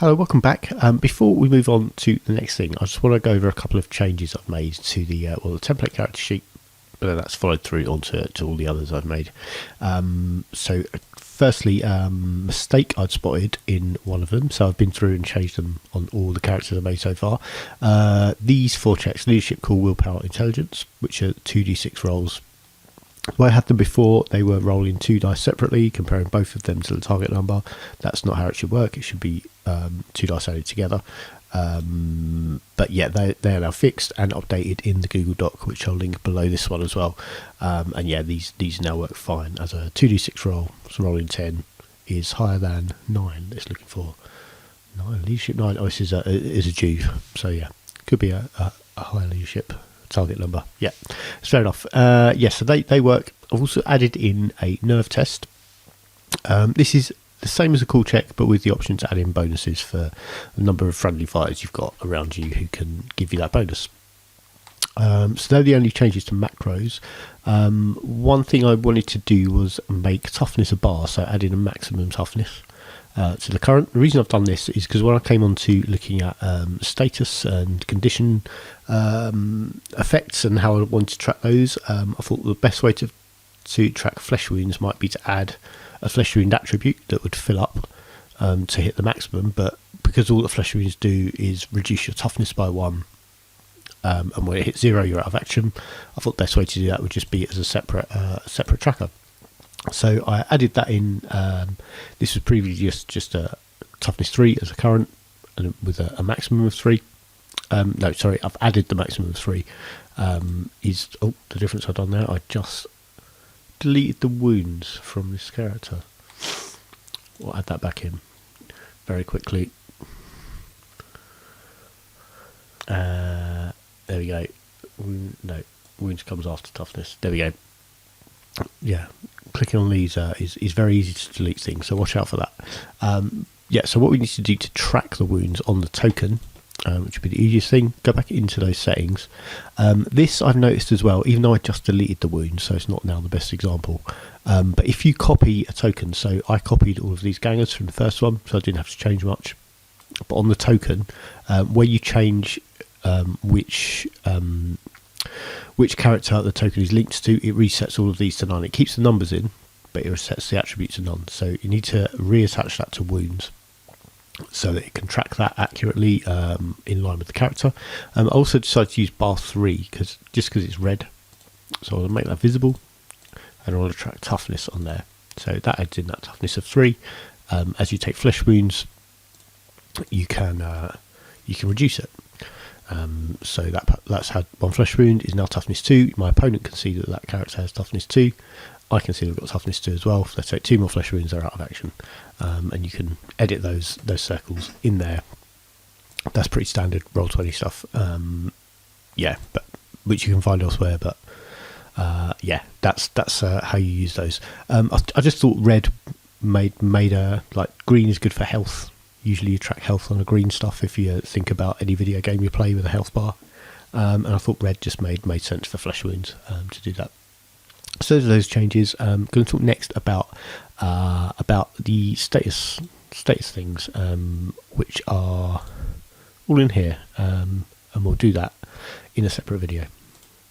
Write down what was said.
Hello, welcome back. Before we move on to the next thing, I just want to go over a couple of changes I've made to the the template character sheet, but then that's followed through onto all the others I've made. Firstly, mistake I'd spotted in one of them, so I've been through and changed them on all the characters I've made so far. These 4 checks: leadership, cool, willpower, intelligence, which are 2d6 rolls. Where I had them before, they were rolling 2 dice separately, comparing both of them to the target number. That's not how it should work. It should be 2 dice added together. But yeah, they are now fixed and updated in the Google Doc, which I'll link below this one as well. And yeah, these now work fine as a 2d6 roll. So rolling 10 is higher than 9. It's looking for 9 leadership 9. Oh, this is a Juve. So yeah, could be a higher leadership target number. Yeah, it's fair enough. So they work. I've also added in a nerve test. This is the same as a cool check, but with the option to add in bonuses for the number of friendly fighters you've got around you who can give you that bonus. So they're the only changes to macros. One thing I wanted to do was make toughness a bar, so add in a maximum toughness to the current. The reason I've done this is because when I came on to looking at status and condition effects and how I wanted to track those, I thought the best way to track flesh wounds might be to add a flesh wound attribute that would fill up to hit the maximum, but because all the flesh wounds do is reduce your toughness by 1, and when it hits 0 you're out of action, I thought the best way to do that would just be as a separate tracker. So I added that in. This was previously just a toughness 3 as a current, and with a maximum of 3. No, sorry, I've added the maximum of 3. The difference I've done there, I just deleted the wounds from this character. We'll add that back in very quickly. There we go. No, wounds comes after toughness. There we go. Yeah, clicking on these is very easy to delete things, so watch out for that. So what we need to do to track the wounds on the token, which would be the easiest thing, go back into those settings. This I've noticed as well, even though I just deleted the wound, so it's not now the best example, but if you copy a token, so I copied all of these gangers from the first one, so I didn't have to change much, but on the token, where you change which character the token is linked to, it resets all of these to none. It keeps the numbers in, but it resets the attribute to none, so you need to reattach that to wounds so that it can track that accurately in line with the character. I also decided to use bar 3 because it's red, so I'll make that visible, and I want to track toughness on there, so that adds in that toughness of 3. As you take flesh wounds, you can reduce it. So that's had 1 flesh wound is now toughness 2. My opponent can see that character has toughness 2. I can see they've got toughness 2 as well. If they take 2 more flesh wounds, they're out of action. And you can edit those circles in there. That's pretty standard Roll20 stuff. But which you can find elsewhere. But that's how you use those. I just thought red made like green is good for health. Usually you track health on the green stuff if you think about any video game you play with a health bar. And I thought red just made sense for flesh wounds to do that. So those are those changes. I'm going to talk next about the status things, which are all in here, and we'll do that in a separate video.